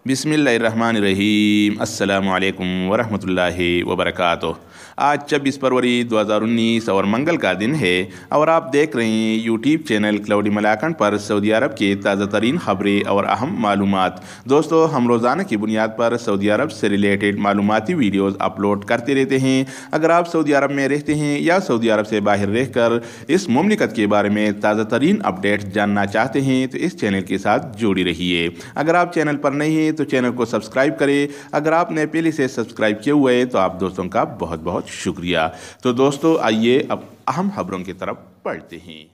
बिस्मिल्लाहिर्रहमानिर्रहीम। अस्सलामु अलैकुम वरहमतुल्लाहि वबरकातुह। आज 26 फरवरी 2019 और मंगल का दिन है और आप देख रहे हैं यूट्यूब चैनल क्लाउडी मलाकंड पर सऊदी अरब के ताज़ा तरीन ख़बरें और अहम मालूमात। दोस्तों, हम रोज़ाना की बुनियाद पर सऊदी अरब से रिलेटेड मालूमाती वीडियोज़ अपलोड करते रहते हैं। अगर आप सऊदी अरब में रहते हैं या सऊदी अरब से बाहर रहकर इस मुमलिकत के बारे में ताज़ा तरीन अपडेट जानना चाहते हैं तो इस चैनल के साथ जुड़ी रहिए। अगर आप चैनल पर नहीं हैं तो चैनल को सब्सक्राइब करें। अगर आपने पहले से सब्सक्राइब किए हुए तो आप दोस्तों का बहुत बहुत शुक्रिया। तो दोस्तों, आइए अब अहम खबरों की तरफ बढ़ते हैं।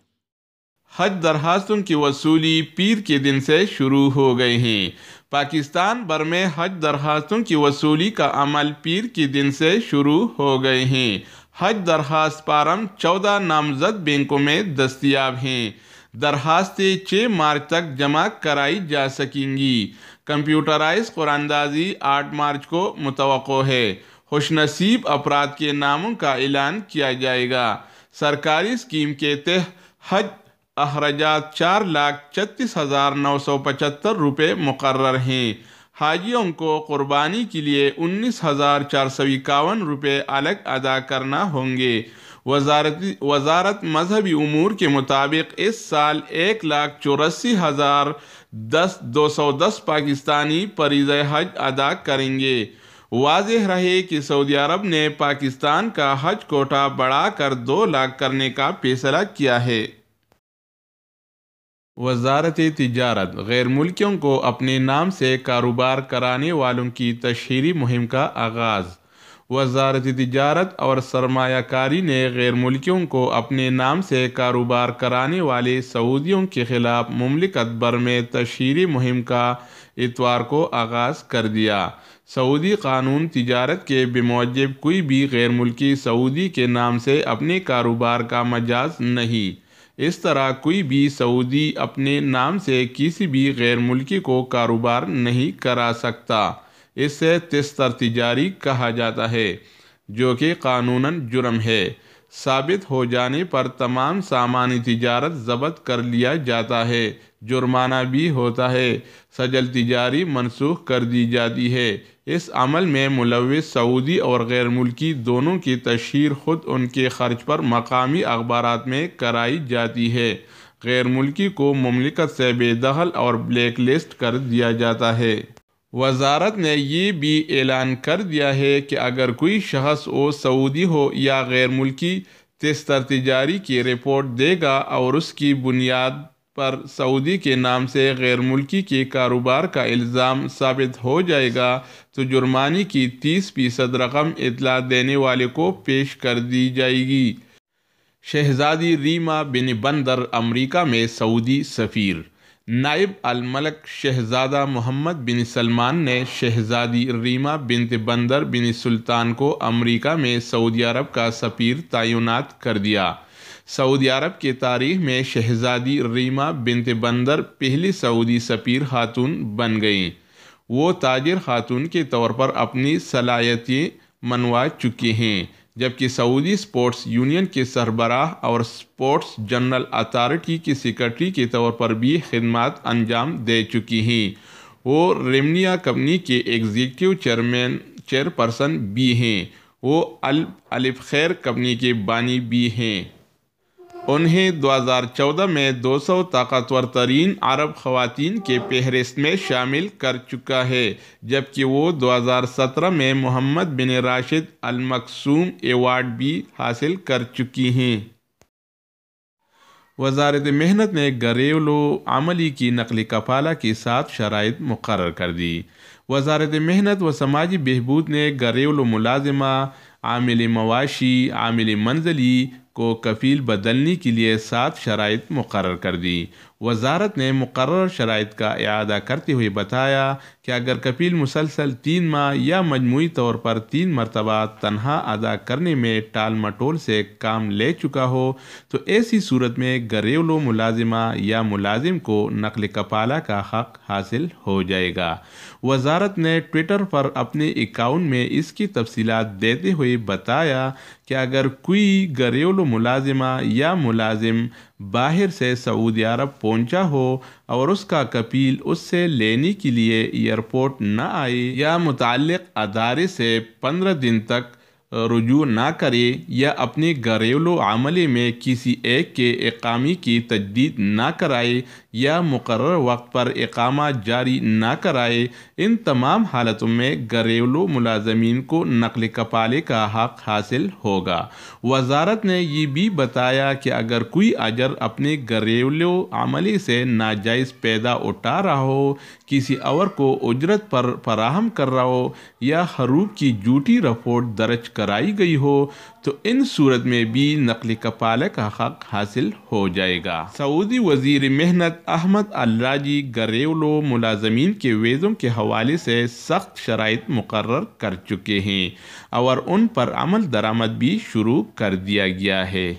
हज दरखास्तों की वसूली पीर के दिन से शुरू हो गए हैं। पाकिस्तान भर में हज दरखास्तों की वसूली का अमल पीर के दिन से शुरू हो गए हैं। हज दरखास्त फार्म 14 नामजद बैंकों में दस्तयाब हैं। दरखास्तें 6 मार्च तक जमा कराई जा सकेंगी। कंप्यूटराइज कुरानंदाजी 8 मार्च को मुतवक्को है। खुशनसीब अफराद के नामों का ऐलान किया जाएगा। सरकारी स्कीम के तहत हज अखराजात 4,36,975 रुपये मुकर्रर हैं। हाजियों को कुर्बानी के लिए 19,451 रुपये अलग अदा करना होंगे। वजारत मजहबी उमूर के मुताबिक इस साल 1,84,210 पाकिस्तानी फरीज़े हज अदा करेंगे। वाज़ेह रहे कि सऊदी अरब ने पाकिस्तान का हज कोटा बढ़ाकर 2 लाख करने का फैसला किया है। वजारत तिजारत गैर मुल्कियों को अपने नाम से कारोबार कराने वालों की तशहीरी मुहिम का आगाज़। वजारत तिजारत और सरमायाकारी ने गैर मुल्कियों को अपने नाम से कारोबार कराने वाले सऊदियों के ख़िलाफ़ मुमलिकत भर में तशहीरी मुहिम का इतवार को आगाज़ कर दिया। सऊदी कानून तिजारत के बेमौजब कोई भी गैर मुल्की सऊदी के नाम से अपने कारोबार का मजाज नहीं। इस तरह कोई भी सऊदी अपने नाम से किसी भी गैर मुल्की को कारोबार नहीं करा सकता। इसे तिस्तर तिजारी कहा जाता है, जो कि कानूनन जुर्म है। साबित हो जाने पर तमाम सामानी तिजारत ज़ब्त कर लिया जाता है। जुर्माना भी होता है। सजल तिजारी मनसूख कर दी जाती है। इस अमल में मुलव्विस सऊदी और गैर मुल्की दोनों की तशहीर खुद उनके खर्च पर मकामी अखबारात में कराई जाती है। गैर मुल्की को मुमलिकत से बेदखल और ब्लैक लिस्ट कर दिया जाता है। वजारत ने ये भी ऐलान कर दिया है कि अगर कोई शख्स वो सऊदी हो या गैर मुल्की तिस्तर तिजारी की रिपोर्ट देगा और उसकी बुनियाद पर सऊदी के नाम से गैर मुल्की के कारोबार का इल्ज़ाम साबित हो जाएगा तो जुर्माने की 30% रकम इतला देने वाले को पेश कर दी जाएगी। शहजादी रीमा बिन बंदर अमरीका में सऊदी सफ़ीर। नायब अल-मलक शहजादा मोहम्मद बिन सलमान ने शहजादी रीमा बिनत बंदर बिन सुल्तान को अमरीका में सऊदी अरब का सफ़ीर तैनात कर दिया। सऊदी अरब के तारीख़ में शहजादी रीमा बिनत बंदर पहली सऊदी सफ़ीर खातून बन गईं। वो ताजिर खातून के तौर पर अपनी सलाहियतें मनवा चुकी हैं, जबकि सऊदी स्पोर्ट्स यूनियन के सरबराह और स्पोर्ट्स जनरल अथॉरिटी की सेक्रेटरी के तौर पर भी खिदमत अंजाम दे चुकी हैं। वो रेमनिया कंपनी के एग्जीक्यूटिव चेयरपर्सन भी हैं। वो अलिफ खैर कंपनी के बानी भी हैं। उन्हें 2014 में 200 ताकतवर तरीन अरब ख़वातीन के फहरिस्त में शामिल कर चुका है, जबकि वो 2017 में मोहम्मद बिन राशिद अल मकसूम एवार्ड भी हासिल कर चुकी हैं। वजारत मेहनत ने घरेलू अमली की नकली कफाला के 7 शराइत मुकर्रर कर दी। वजारत मेहनत व समाजी बहबूद ने घरेलू मुलाजिमा, आमिल मवाशी, आमिल मंजली को कफ़ील बदलने के लिए 7 शराइत मुकर्रर कर दी। वजारत ने मुकर्रर शराइत का इआदा करते हुए बताया कि अगर कफ़ील मुसलसल 3 माह या मजमूई तौर पर 3 मरतबा तनख्वाह अदा करने में टाल मटोल से काम ले चुका हो तो ऐसी सूरत में घरेलू मुलाजिमा या मुलाजिम को नकल कफाला का हक हासिल हो जाएगा। वजारत ने ट्विटर पर अपने अकाउंट में इसकी तफसीलात देते हुए बताया कि अगर कोई घरेलू मुलाजिमा या मुलाजिम باہر سے سعودی عرب پہنچا ہو اور اس کا کفیل اس سے لینے کے لیے ایئرپورٹ نہ آئے یا متعلق ادارے سے 15 دن تک رجوع نہ کرے یا اپنے گھریلو عملے میں کسی ایک کے اقامے کی تجدید نہ کرائے یا مقرر وقت پر اقامہ جاری نہ کرائے، ان تمام حالتوں میں گھریلو ملازمین کو نقل کفالے کا حق حاصل ہوگا۔ وزارت نے یہ بھی بتایا کہ اگر کوئی اجر اپنے گھریلو عملے سے ناجائز پیدا اٹھا رہا ہو، کسی اور کو اجرت پر فراہم کر رہا ہو یا حروب کی جھوٹی رپورٹ درج کرائی گئی ہو تو ان صورت میں بھی نقل کفالے کا حق حاصل ہو جائے گا۔ سعودی وزیر محنت احمد الراجی گھریلو ملازمین کے ویزوں کے حوالے سے سخت شرائط مقرر کر چکے ہیں اور ان پر عمل درآمد بھی شروع کر دیا گیا ہے۔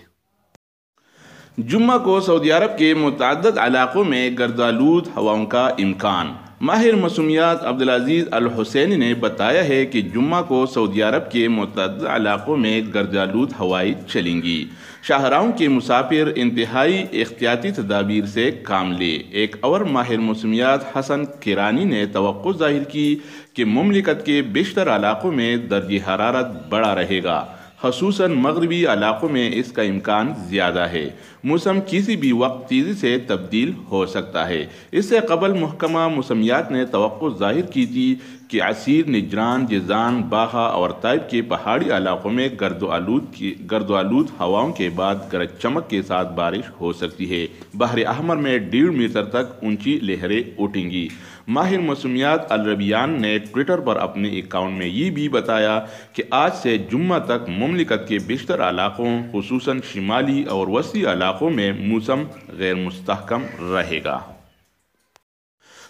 جمعہ کو سعودی عرب کے متعدد علاقوں میں گرد آلود ہواؤں کا امکان۔ ماہر موسمیات عبدالعزیز الحسینی نے بتایا ہے کہ جمعہ کو سعودی عرب کے متعدد علاقوں میں گرد آلود ہوائیں چلیں گی۔ شاہراہوں کے مسافر انتہائی احتیاطی تدابیر سے کام لیں۔ ایک اور ماہر موسمیات حسن کرانی نے توقع ظاہر کی کہ مملکت کے بیشتر علاقوں میں درجہ حرارت بڑا رہے گا، خصوصاً مغربی علاقوں میں اس کا امکان زیادہ ہے۔ موسم کسی بھی وقت تیزی سے تبدیل ہو سکتا ہے۔ اس سے قبل محکمہ موسمیات نے توقع ظاہر کی تھی کہ عسیر، نجران، جیزان، باہا اور طائف کے پہاڑی علاقوں میں گرد و آلود ہواؤں کے بعد گرج چمک کے ساتھ بارش ہو سکتی ہے۔ بحر احمر میں 1.5 میٹر تک اونچی لہریں اٹھیں گی۔ ماہر موسمیات الربیان نے ٹویٹر پر اپنے اکاؤنٹ میں یہ بھی بتایا کہ آج سے جمعہ تک مملکت کے بیشتر علاقوں خصوصاً شمالی اور وسطی علاقوں میں موسم غیر مستحکم رہے گا۔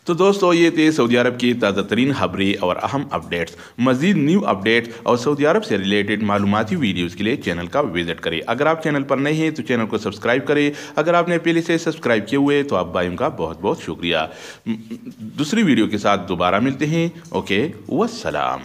تو دوستو، یہ تھے سعودی عرب کی تازہ ترین خبریں اور اہم اپڈیٹس۔ مزید نیو اپڈیٹ اور سعودی عرب سے ریلیٹڈ معلوماتی ویڈیوز کے لیے چینل کا وزٹ کریں۔ اگر آپ چینل پر نئے ہیں تو چینل کو سبسکرائب کریں۔ اگر آپ نے پہلے سے سبسکرائب کیے ہوئے تو آپ بھائیوں کا بہت بہت شکریہ۔ دوسری ویڈیو کے ساتھ دوبارہ ملتے ہیں۔ اوکے، والسلام۔